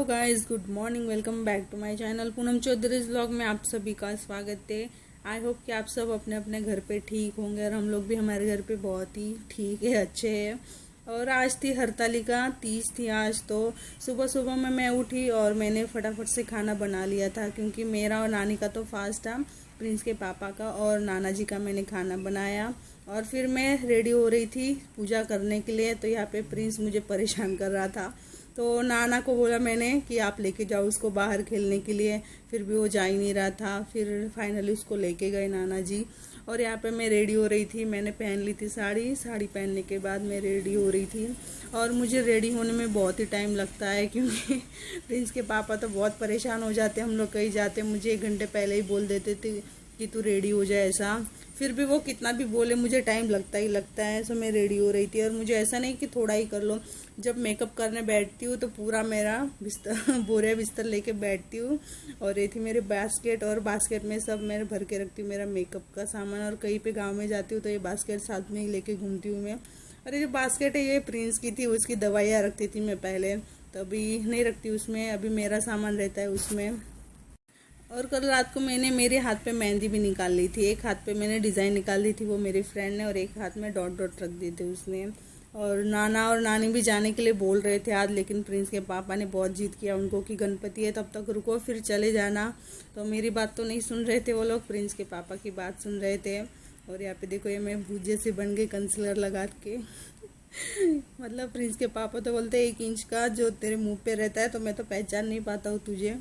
Hello guys, good morning. Welcome back to my channel Poonam Chaudhary vlog में आप सभी का स्वागत है। आई होप कि आप सब अपने अपने घर पे ठीक होंगे और हम लोग भी हमारे घर पे बहुत ही ठीक है, अच्छे हैं। और आज थी हरतालिका तीज थी आज, तो सुबह सुबह में मैं उठी और मैंने फटाफट से खाना बना लिया था, क्योंकि मेरा और नानी का तो फास्ट था, प्रिंस के पापा का और नाना जी का मैंने खाना बनाया। और फिर मैं रेडी हो रही थी पूजा करने के लिए, तो यहाँ पे प्रिंस मुझे परेशान कर रहा था। तो नाना को बोला मैंने कि आप लेके जाओ उसको बाहर खेलने के लिए, फिर भी वो जा ही नहीं रहा था। फिर फाइनली उसको लेके गए नाना जी। और यहाँ पे मैं रेडी हो रही थी, मैंने पहन ली थी साड़ी। साड़ी पहनने के बाद मैं रेडी हो रही थी, और मुझे रेडी होने में बहुत ही टाइम लगता है, क्योंकि प्रिंस के पापा तो बहुत परेशान हो जाते। हम लोग कहीं जाते मुझे 1 घंटे पहले ही बोल देते थे कि तू रेडी हो जाए ऐसा। फिर भी वो कितना भी बोले मुझे टाइम लगता ही लगता है। सो मैं रेडी हो रही थी, और मुझे ऐसा नहीं कि थोड़ा ही कर लो। जब मेकअप करने बैठती हूँ तो पूरा मेरा बिस्तर बोरे बिस्तर लेके बैठती हूँ। और ये थी मेरे बास्केट, और बास्केट में सब मैं भर के रखती हूँ मेरा मेकअप का सामान। और कहीं पे गाँव में जाती हूँ तो ये बास्केट साथ में ही लेके घूमती हूँ मैं। और ये जो बास्केट है ये प्रिंस की थी, उसकी दवाइयाँ रखती थी मैं पहले, तो अभी नहीं रखती उसमें, अभी मेरा सामान रहता है उसमें। और कल रात को मैंने मेरे हाथ पे मेहंदी भी निकाल ली थी। एक हाथ पे मैंने डिज़ाइन निकाल दी थी, वो मेरी फ्रेंड ने, और एक हाथ में डॉट डॉट रख दिए थे उसने। और नाना और नानी भी जाने के लिए बोल रहे थे आज, लेकिन प्रिंस के पापा ने बहुत जिद किया उनको कि गणपति है तब तक रुको फिर चले जाना। तो मेरी बात तो नहीं सुन रहे थे वो लोग, प्रिंस के पापा की बात सुन रहे थे। और यहाँ पे देखो ये मैं भूजे से बन गई कंसीलर लगा के। मतलब प्रिंस के पापा तो बोलते 1 इंच का जो तेरे मुंह पे रहता है, तो मैं तो पहचान नहीं पाता हूँ तुझे।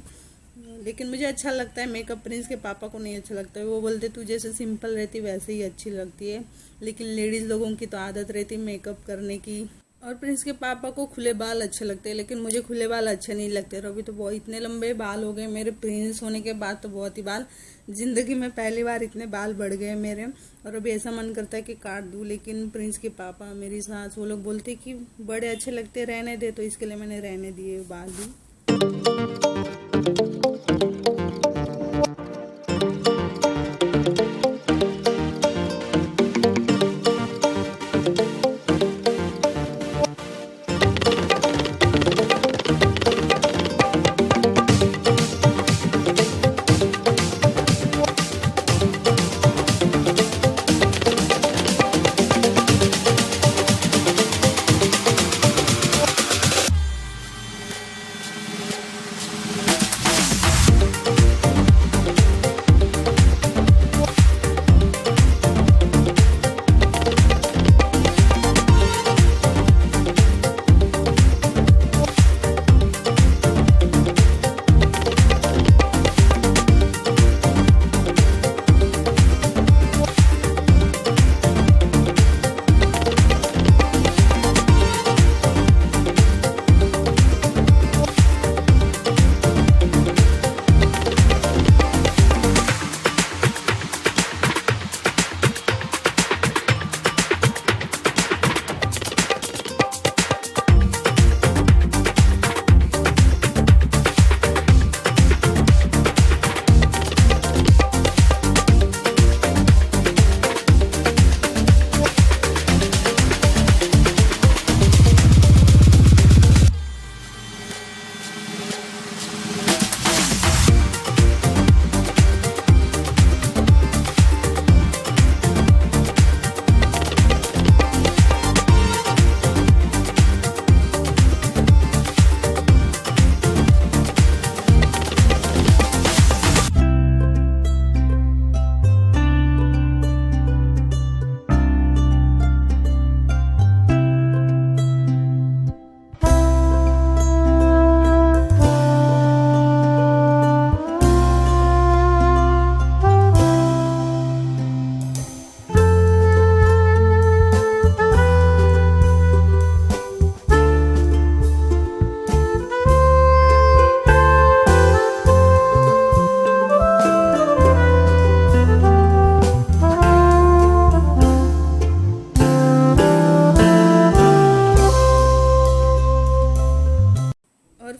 लेकिन मुझे अच्छा लगता है मेकअप, प्रिंस के पापा को नहीं अच्छा लगता है। वो बोलते तू जैसे सिंपल रहती वैसे ही अच्छी लगती है, लेकिन लेडीज लोगों की तो आदत रहती है मेकअप करने की। और प्रिंस के पापा को खुले बाल अच्छे लगते हैं, लेकिन मुझे खुले बाल अच्छे नहीं लगते। और अभी तो बहुत इतने लंबे बाल हो गए मेरे प्रिंस होने के बाद, तो बहुत ही बाल, जिंदगी में पहली बार इतने बाल बढ़ गए मेरे। और अभी ऐसा मन करता है कि काट दूं, लेकिन प्रिंस के पापा, मेरी सास, वो लोग बोलते कि बड़े अच्छे लगते, रहने दे, तो इसके लिए मैंने रहने दिए बाल भी।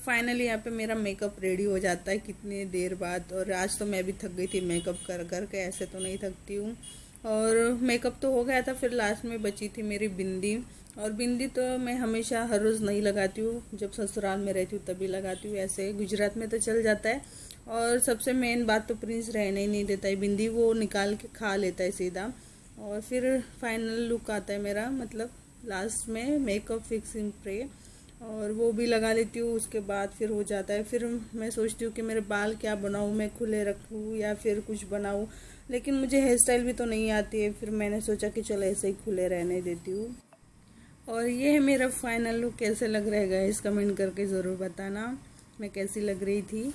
फाइनली यहाँ पे मेरा मेकअप रेडी हो जाता है कितनी देर बाद। और आज तो मैं भी थक गई थी मेकअप कर कर के, ऐसे तो नहीं थकती हूँ। और मेकअप तो हो गया था, फिर लास्ट में बची थी मेरी बिंदी। और बिंदी तो मैं हमेशा हर रोज़ नहीं लगाती हूँ, जब ससुराल में रहती हूँ तभी लगाती हूँ, ऐसे गुजरात में तो चल जाता है। और सबसे मेन बात तो प्रिंस रहने ही नहीं देता है बिंदी, वो निकाल के खा लेता है सीधा। और फिर फाइनल लुक आता है मेरा, मतलब लास्ट में मेकअप फिक्सिंग स्प्रे, और वो भी लगा लेती हूँ। उसके बाद फिर हो जाता है, फिर मैं सोचती हूँ कि मेरे बाल क्या बनाऊँ, मैं खुले रखूँ या फिर कुछ बनाऊँ, लेकिन मुझे हेयर स्टाइल भी तो नहीं आती है। फिर मैंने सोचा कि चलो ऐसे ही खुले रहने देती हूँ। और ये है मेरा फाइनल लुक। कैसे लग रहा है गाइस, कमेंट करके ज़रूर बताना मैं कैसी लग रही थी।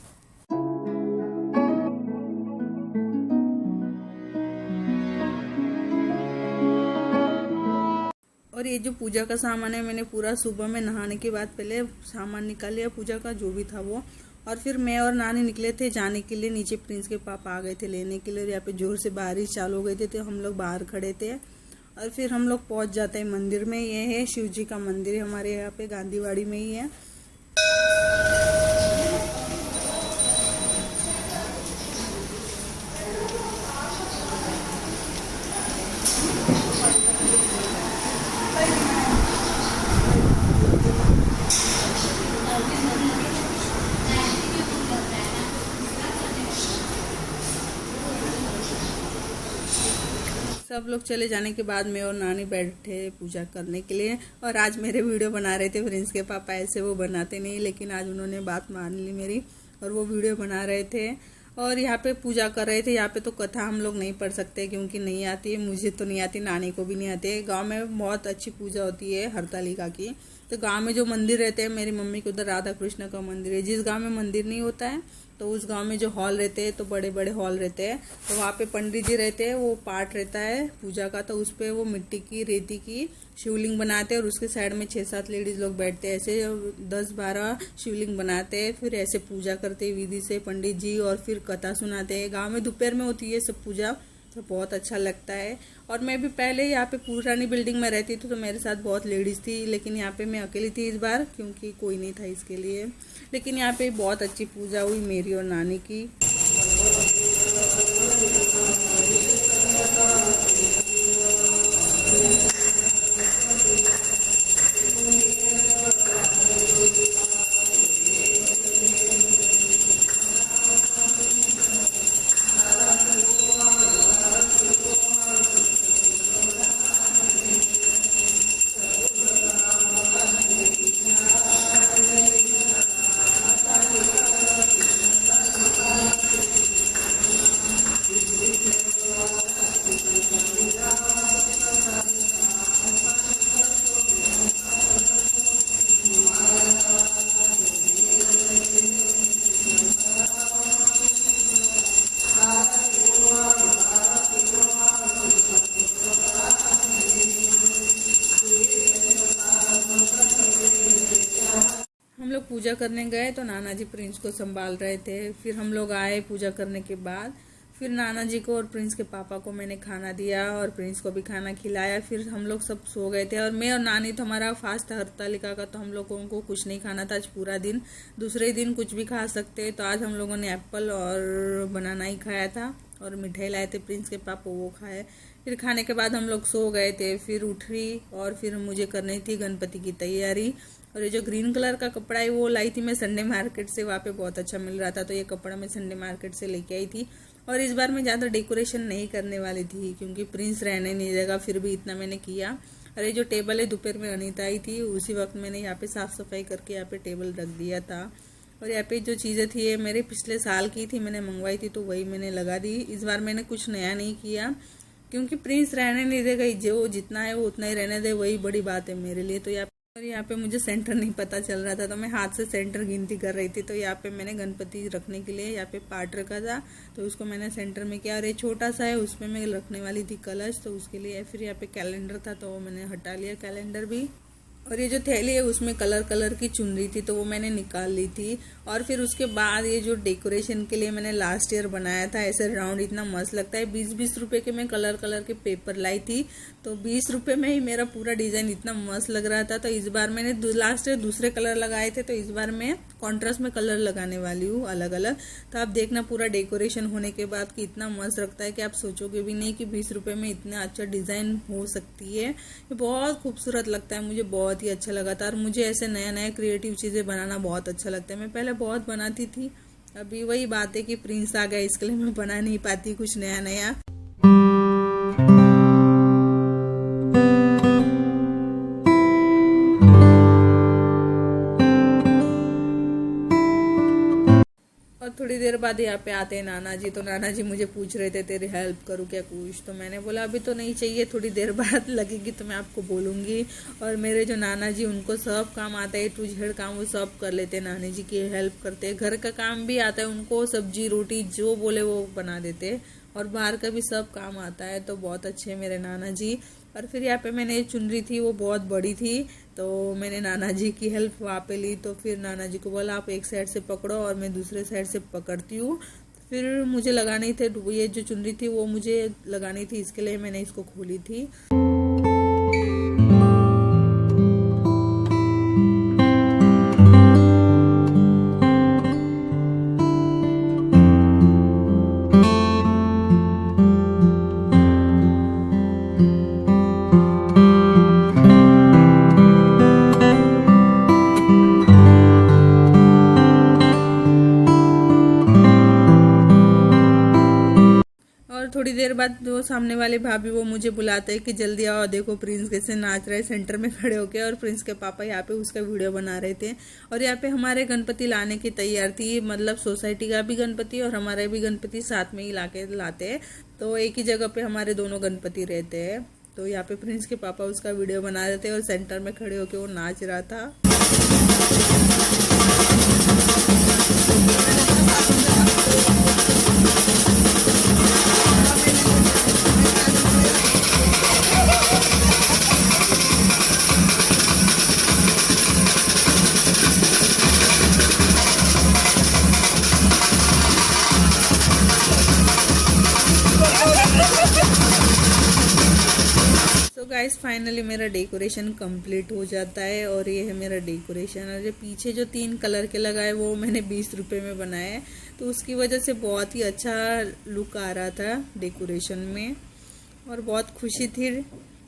और ये जो पूजा का सामान है, मैंने पूरा सुबह में नहाने के बाद पहले सामान निकाल लिया पूजा का जो भी था वो। और फिर मैं और नानी निकले थे जाने के लिए नीचे, प्रिंस के पापा आ गए थे लेने के लिए। और यहाँ पे जोर से बारिश चालू हो गई थी तो हम लोग बाहर खड़े थे। और फिर हम लोग पहुंच जाते हैं मंदिर में। ये है शिव जी का मंदिर, हमारे यहाँ पे गांधीवाड़ी में ही है। सब लोग चले जाने के बाद मैं और नानी बैठे पूजा करने के लिए। और आज मेरे वीडियो बना रहे थे प्रिंस के पापा, ऐसे वो बनाते नहीं, लेकिन आज उन्होंने बात मान ली मेरी और वो वीडियो बना रहे थे। और यहाँ पे पूजा कर रहे थे। यहाँ पे तो कथा हम लोग नहीं पढ़ सकते क्योंकि नहीं आती है, मुझे तो नहीं आती, नानी को भी नहीं आती है। गाँव में बहुत अच्छी पूजा होती है हरतालिका की। तो गाँव में जो मंदिर रहते हैं, मेरी मम्मी के उधर राधा कृष्ण का मंदिर है। जिस गाँव में मंदिर नहीं होता है तो उस गांव में जो हॉल रहते हैं, तो बड़े बड़े हॉल रहते हैं, तो वहाँ पे पंडित जी रहते हैं, वो पाठ रहता है पूजा का। तो उस पे वो मिट्टी की रेती की शिवलिंग बनाते हैं और उसके साइड में 6-7 लेडीज लोग बैठते हैं, ऐसे 10-12 शिवलिंग बनाते हैं। फिर ऐसे पूजा करते हैं विधि से पंडित जी, और फिर कथा सुनाते हैं। गाँव में दोपहर में होती है सब पूजा, तो बहुत अच्छा लगता है। और मैं भी पहले यहाँ पे पुरानी बिल्डिंग में रहती थी तो मेरे साथ बहुत लेडीज थी, लेकिन यहाँ पे मैं अकेली थी इस बार क्योंकि कोई नहीं था इसके लिए। लेकिन यहाँ पे बहुत अच्छी पूजा हुई मेरी और नानी की। हम लोग पूजा करने गए तो नाना जी प्रिंस को संभाल रहे थे। फिर हम लोग आए पूजा करने के बाद, फिर नाना जी को और प्रिंस के पापा को मैंने खाना दिया और प्रिंस को भी खाना खिलाया। फिर हम लोग सब सो गए थे और मैं और नानी तो हमारा फास्ट था हरतालिका का, तो हम लोगों को कुछ नहीं खाना था आज पूरा दिन। दूसरे दिन कुछ भी खा सकते, तो आज हम लोगों ने एप्पल और बनाना ही खाया था और मिठाई लाए थे प्रिंस के पापा, वो खाए। फिर खाने के बाद हम लोग सो गए थे। फिर उठी और फिर मुझे करनी थी गणपति की तैयारी। और ये जो ग्रीन कलर का कपड़ा है वो लाई थी मैं संडे मार्केट से, वहाँ पे बहुत अच्छा मिल रहा था, तो ये कपड़ा मैं संडे मार्केट से लेके आई थी। और इस बार मैं ज़्यादा डेकोरेशन नहीं करने वाली थी क्योंकि प्रिंस रहने नहीं देगा, फिर भी इतना मैंने किया। और ये जो टेबल है दोपहर में अनीता आई थी, उसी वक्त मैंने यहाँ पे साफ सफाई करके यहाँ पे टेबल रख दिया था। और यहाँ पे जो चीज़ें थी ये मेरे पिछले साल की थी, मैंने मंगवाई थी तो वही मैंने लगा दी। इस बार मैंने कुछ नया नहीं किया क्योंकि प्रिंस रहने नहीं देगा, जो जितना है वो उतना ही रहने दे, वही बड़ी बात है मेरे लिए। तो यहाँ पे मुझे सेंटर नहीं पता चल रहा था तो मैं हाथ से सेंटर गिनती कर रही थी। तो यहाँ पे मैंने गणपति रखने के लिए यहाँ पे पार्ट रखा था, तो उसको मैंने सेंटर में किया। और ये छोटा सा है, उसमें मैं रखने वाली थी कलश, तो उसके लिए। फिर यहाँ पे कैलेंडर था तो मैंने हटा लिया कैलेंडर भी। और ये जो थैली है उसमें कलर कलर की चुनरी थी, तो वो मैंने निकाल ली थी। और फिर उसके बाद ये जो डेकोरेशन के लिए मैंने लास्ट ईयर बनाया था ऐसे राउंड, इतना मस्त लगता है। 20-20 रुपए के मैं कलर कलर के पेपर लाई थी, तो 20 रुपए में ही मेरा पूरा डिजाइन इतना मस्त लग रहा था। तो इस बार मैंने लास्ट ईयर दूसरे कलर लगाए थे, तो इस बार मैं कॉन्ट्रास्ट में कलर लगाने वाली हूँ अलग अलग। तो आप देखना पूरा डेकोरेशन होने के बाद कि इतना मस्त लगता है कि आप सोचोगे भी नहीं कि 20 रुपए में इतना अच्छा डिजाइन हो सकती है। ये बहुत खूबसूरत लगता है, मुझे बहुत ही अच्छा लगा था। और मुझे ऐसे नया नया क्रिएटिव चीजें बनाना बहुत अच्छा लगता है। मैं पहले बहुत बनाती थी, अभी वही बात है कि प्रिंस आ गया, इसके लिए मैं बना नहीं पाती कुछ नया नया। और थोड़ी देर बाद यहाँ पे आते हैं नाना जी। तो नाना जी मुझे पूछ रहे थे तेरी हेल्प करूँ क्या कुछ, तो मैंने बोला अभी तो नहीं चाहिए, थोड़ी देर बाद लगेगी तो मैं आपको बोलूंगी। और मेरे जो नाना जी उनको सब काम आता है, टू जेड काम वो सब कर लेते हैं, नानी जी की हेल्प करते हैं। घर का काम भी आता है उनको, सब्जी रोटी जो बोले वो बना देते हैं, और बाहर का भी सब काम आता है। तो बहुत अच्छे हैं मेरे नाना जी। और फिर यहाँ पे मैंने चुनरी थी वो बहुत बड़ी थी, तो मैंने नाना जी की हेल्प वहाँ पे ली। तो फिर नाना जी को बोला आप एक साइड से पकड़ो और मैं दूसरे साइड से पकड़ती हूँ। फिर मुझे लगानी थी, ये जो चुनरी थी वो मुझे लगानी थी, इसके लिए मैंने इसको खोली थी। थोड़ी देर बाद वो सामने वाले भाभी वो मुझे बुलाते हैं कि जल्दी आओ, देखो प्रिंस कैसे नाच रहा है सेंटर में खड़े होके। और प्रिंस के पापा यहाँ पे उसका वीडियो बना रहे थे। और यहाँ पे हमारे गणपति लाने की तैयार थी, मतलब सोसाइटी का भी गणपति और हमारे भी गणपति साथ में ही लाते हैं। तो एक ही जगह पे हमारे दोनों गणपति रहते हैं। तो यहाँ पे प्रिंस के पापा उसका वीडियो बना रहे थे और सेंटर में खड़े होके वो नाच रहा था। गाइस फाइनली मेरा डेकोरेशन कंप्लीट हो जाता है, और ये है मेरा डेकोरेशन। और जो पीछे जो 3 कलर के लगाए वो मैंने 20 रुपए में बनाए, तो उसकी वजह से बहुत ही अच्छा लुक आ रहा था डेकोरेशन में। और बहुत खुशी थी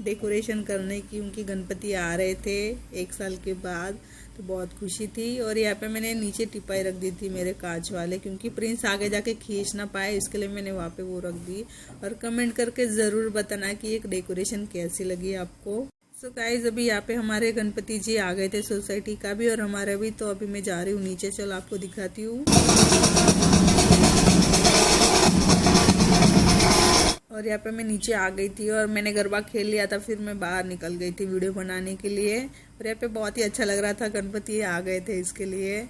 डेकोरेशन करने की, क्योंकि गणपति आ रहे थे 1 साल के बाद, तो बहुत खुशी थी। और यहाँ पे मैंने नीचे टिपाई रख दी थी मेरे कांच वाले, क्योंकि प्रिंस आगे जाके खींच ना पाए, इसके लिए मैंने वहाँ पे वो रख दी। और कमेंट करके ज़रूर बताना कि एक डेकोरेशन कैसी लगी आपको। सो गाइज अभी यहाँ पे हमारे गणपति जी आ गए थे सोसाइटी का भी और हमारा भी। तो अभी मैं जा रही हूँ नीचे, चलो आपको दिखाती हूँ। और यहाँ पे मैं नीचे आ गई थी और मैंने गरबा खेल लिया था, फिर मैं बाहर निकल गई थी वीडियो बनाने के लिए। और यहाँ पे बहुत ही अच्छा लग रहा था, गणपति आ गए थे इसके लिए।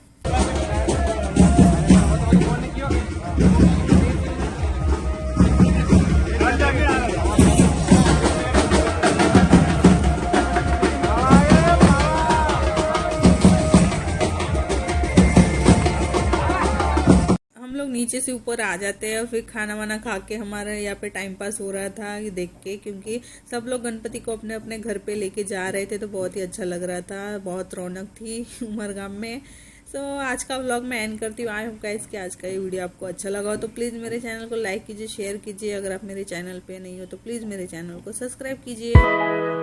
नीचे से ऊपर आ जाते हैं और फिर खाना वाना खा के हमारा यहाँ पे टाइम पास हो रहा था ये देख के, क्योंकि सब लोग गणपति को अपने अपने घर पे लेके जा रहे थे, तो बहुत ही अच्छा लग रहा था, बहुत रौनक थी उमरगाम में। सो आज का व्लॉग मैं एंड करती हूँ। आई होप गाइस कि आज का ये वीडियो आपको अच्छा लगा हो, तो प्लीज़ मेरे चैनल को लाइक कीजिए, शेयर कीजिए। अगर आप मेरे चैनल पे नहीं हो तो प्लीज़ मेरे चैनल को सब्सक्राइब कीजिए।